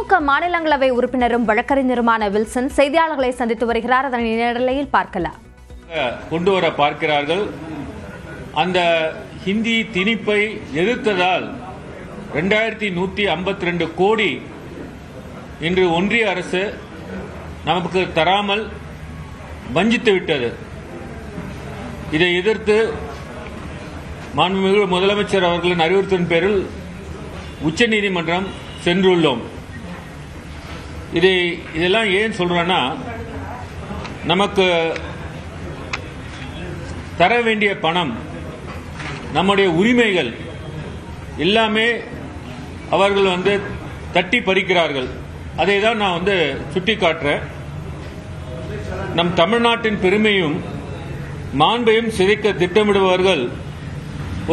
திமுக மாநிலங்களவை உறுப்பினரும் வழக்கறிஞருமான வில்சன் செய்தியாளர்களை சந்தித்து வருகிறார். அதனை நேரலையில் பார்க்கலாம். கொண்டு வர பார்க்கிறார்கள். அந்த ஹிந்தி திணிப்பை எதிர்த்ததால் 2152 கோடி இன்று ஒன்றிய அரசு நமக்கு தராமல் வஞ்சித்து விட்டது. இதை எதிர்த்து மாண்புமிகு முதலமைச்சர் அவர்களின் அறிவுறுத்தின் பேரில் உச்சநீதிமன்றம் சென்றுள்ளோம். இதெல்லாம் ஏன் சொல்றேன்னா, நமக்கு தர வேண்டிய பணம், நம்முடைய உரிமைகள் எல்லாமே அவர்கள் தட்டி பறிக்கிறார்கள். அதை தான் நான் சுட்டி காட்டுறேன். நம் தமிழ்நாட்டின் பெருமையும் மாண்பையும் சிதைக்க திட்டமிடுபவர்கள்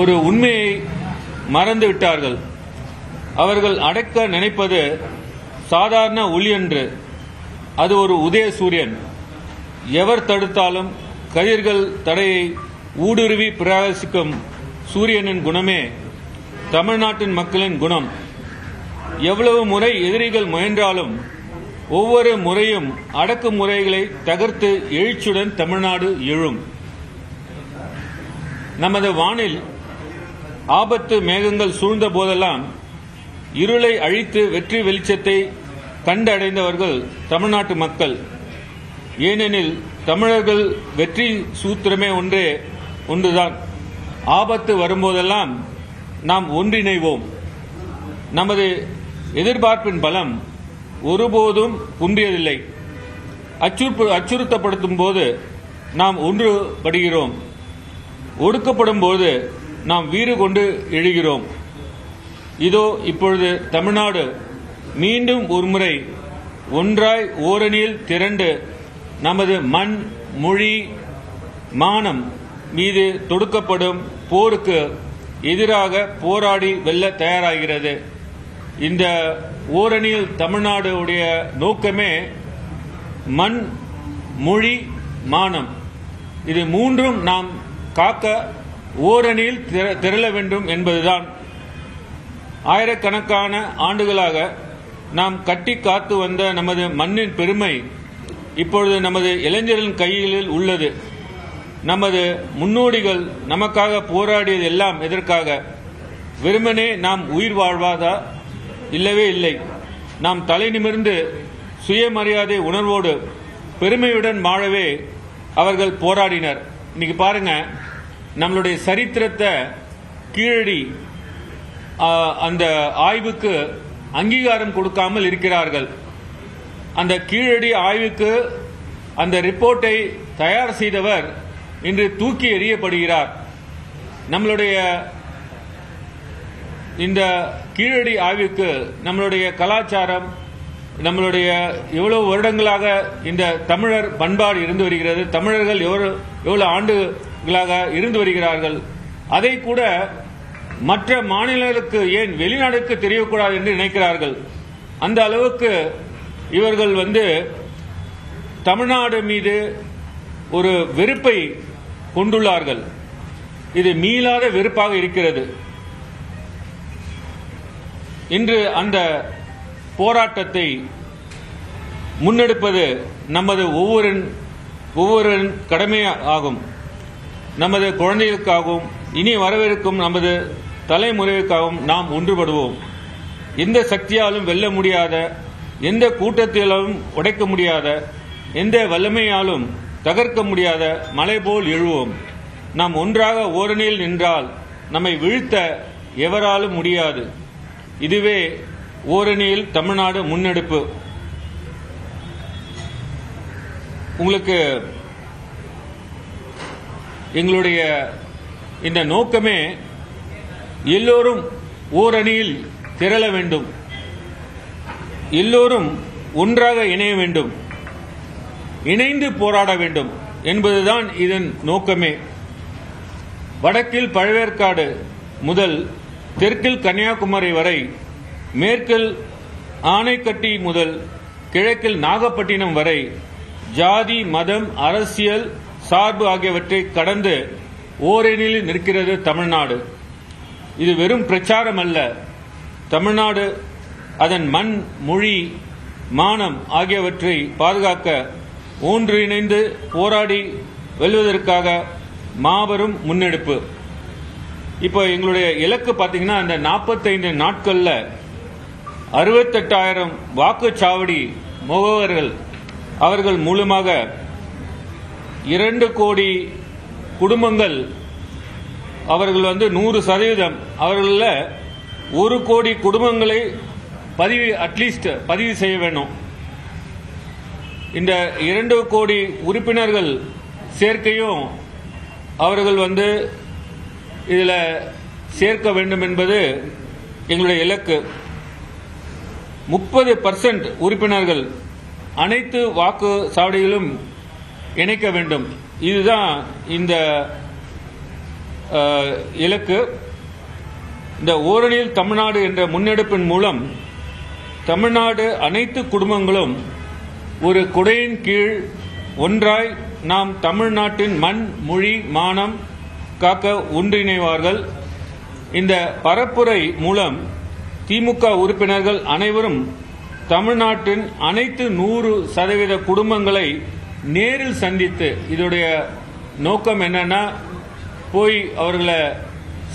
ஒரு உண்மையை மறந்து விட்டார்கள். அவர்கள் அடக்க நினைப்பது சாதாரண ஒளி அன்று, அது ஒரு உதய சூரியன். எவர் தடுத்தாலும் கதிர்கள் தடையை ஊடுருவி பிரகாசிக்கும் சூரியனின் குணமே தமிழ்நாட்டின் மக்களின் குணம். எவ்வளவு முறை எதிரிகள் முயன்றாலும் ஒவ்வொரு முறையும் அடக்குமுறைகளை தகர்த்து எழுச்சியுடன் தமிழ்நாடு எழும். நமது வானில் ஆபத்து மேகங்கள் சூழ்ந்த போதெல்லாம் இருளை அழித்து வெற்றி வெளிச்சத்தை கண்டடைந்தவர்கள் தமிழ்நாட்டு மக்கள். ஏனெனில் தமிழர்கள் வெற்றி சூத்திரமே ஒன்றுதான். ஆபத்து வரும்போதெல்லாம் நாம் ஒன்றிணைவோம். நமது எதிர்பார்ப்பின் பலம் ஒருபோதும் குன்றியதில்லை. அச்சுறுத்தப்படுத்தும் போது நாம் ஒன்றுபடுகிறோம். ஒடுக்கப்படும் போது நாம் வீறு கொண்டு எழுகிறோம். இதோ இப்பொழுது தமிழ்நாடு மீண்டும் ஒருமுறை ஒன்றாய் ஓரணியில் திரண்டு நமது மண், மொழி, மானம் மீது தொடுக்கப்படும் போருக்கு எதிராக போராடி வெல்ல தயாராகிறது. இந்த ஓரணியில் தமிழ்நாடு உடைய நோக்கமே மண், மொழி, மானம். இது மூன்றும் நாம் காக்க ஓரணியில் திரள வேண்டும் என்பதுதான். ஆயிரக்கணக்கான ஆண்டுகளாக நாம் கட்டி காத்து வந்த நமது மண்ணின் பெருமை இப்பொழுது நமது இளைஞர்களின் கையில் உள்ளது. நமது முன்னோடிகள் நமக்காக போராடியது எல்லாம் எதற்காக? வெறுமனே நாம் உயிர் வாழ்வதா? இல்லவே இல்லை. நாம் தலை நிமிர்ந்து சுயமரியாதை உணர்வோடு பெருமையுடன் வாழவே அவர்கள் போராடினர். இன்னைக்கு பாருங்க, நம்மளுடைய சரித்திரத்தை கீழடி அந்த ஆய்வுக்கு அங்கீகாரம் கொடுக்காமல் இருக்கிறார்கள். அந்த கீழடி ஆய்வுக்கு அந்த ரிப்போர்ட்டை தயார் செய்தவர் இன்று தூக்கி எறியப்படுகிறார். நம்மளுடைய இந்த கீழடி ஆய்வுக்கு நம்மளுடைய கலாச்சாரம், நம்மளுடைய எவ்வளவு வருடங்களாக இந்த தமிழர் பண்பாடு இருந்து வருகிறது, தமிழர்கள் எவ்வளவு ஆண்டுகளாக இருந்து வருகிறார்கள், அதை கூட மற்ற மாநிலங்களுக்கு, ஏன் வெளிநாடுக்கு தெரியக்கூடாது என்று நினைக்கிறார்கள். அந்த அளவுக்கு இவர்கள் தமிழ்நாடு மீது ஒரு வெறுப்பை கொண்டுள்ளார்கள். இது மீளாத வெறுப்பாக இருக்கிறது. இன்று அந்த போராட்டத்தை முன்னெடுப்பது நமது ஒவ்வொரு கடமையாகும். நமது குழந்தைகளுக்காகவும் இனி வரவிருக்கும் நமது தலைமுறைக்காகவும் நாம் ஒன்றுபடுவோம். எந்த சக்தியாலும் வெல்ல முடியாத, எந்த கூட்டத்திலும் உடைக்க முடியாத, எந்த வல்லமையாலும் தகர்க்க முடியாத மலை போல் எழுவோம். நாம் ஒன்றாக ஓரணியில் நின்றால் நம்மை வீழ்த்த எவராலும் முடியாது. இதுவே ஓரணியில் தமிழ்நாடு முன்னெடுப்பு. உங்களுக்கு எங்களுடைய இந்த நோக்கமே எல்லோரும் ஓரணியில் திரள வேண்டும், எல்லோரும் ஒன்றாக இணைய வேண்டும், இணைந்து போராட வேண்டும் என்பதுதான் இதன் நோக்கமே. வடக்கில் பழவேற்காடு முதல் தெற்கில் கன்னியாகுமரி வரை, மேற்கில் ஆனைக்கட்டி முதல் கிழக்கில் நாகப்பட்டினம் வரை ஜாதி, மதம், அரசியல் சார்பு ஆகியவற்றை கடந்து ஓரணியில் நிற்கிறது தமிழ்நாடு. இது வெறும் பிரச்சாரம் அல்ல. தமிழ்நாடு அதன் மண், மொழி, மானம் ஆகியவற்றை பாதுகாக்க ஒன்றிணைந்து போராடி வெல்வதற்காக மாபெரும் முன்னெடுப்பு. இப்போ எங்களுடைய இலக்கு பார்த்தீங்கன்னா, அந்த 45 நாட்களில் 68,000 வாக்குச்சாவடி முகவர்கள் அவர்கள் மூலமாக 2 கோடி குடும்பங்கள் அவர்கள் 100% அவர்களில் 1 கோடி குடும்பங்களை பதிவு செய்ய வேண்டும். இந்த 2 கோடி உறுப்பினர்கள் சேர்க்கையும் அவர்கள் இதில் சேர்க்க வேண்டும் என்பது எங்களுடைய இலக்கு. 30% உறுப்பினர்கள் அனைத்து வாக்கு சாவடிகளும் இணைக்க வேண்டும். இதுதான் இந்த இலக்கு. இந்த ஓரணியில் தமிழ்நாடு என்ற முன்னெடுப்பின் மூலம் தமிழ்நாடு அனைத்து குடும்பங்களும் ஒரு குடையின் கீழ் ஒன்றாய் நாம் தமிழ்நாட்டின் மண், மொழி, மானம் காக்க ஒன்றிணைவார்கள். இந்த பரப்புரை மூலம் திமுக உறுப்பினர்கள் அனைவரும் தமிழ்நாட்டின் அனைத்து 100% குடும்பங்களை நேரில் சந்தித்து, இதோடைய நோக்கம் என்னன்னா போய் அவர்களை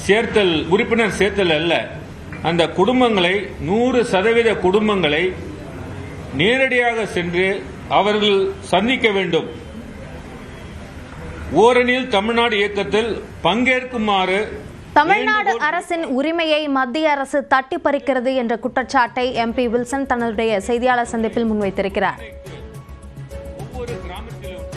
சேர்த்தல், உறுப்பினர் சேர்த்தல் அல்ல, அந்த குடும்பங்களை 100% குடும்பங்களை நேரடியாக சென்று அவர்கள் சந்திக்க வேண்டும். ஓரணியில் தமிழ்நாடு இயக்கத்தில் பங்கேற்குமாறு தமிழ்நாடு அரசின் உரிமையை மத்திய அரசு தட்டி பறிக்கிறது என்ற குற்றச்சாட்டை MP வில்சன் தன்னுடைய செய்தியாளர் சந்திப்பில் முன்வைத்திருக்கிறார்.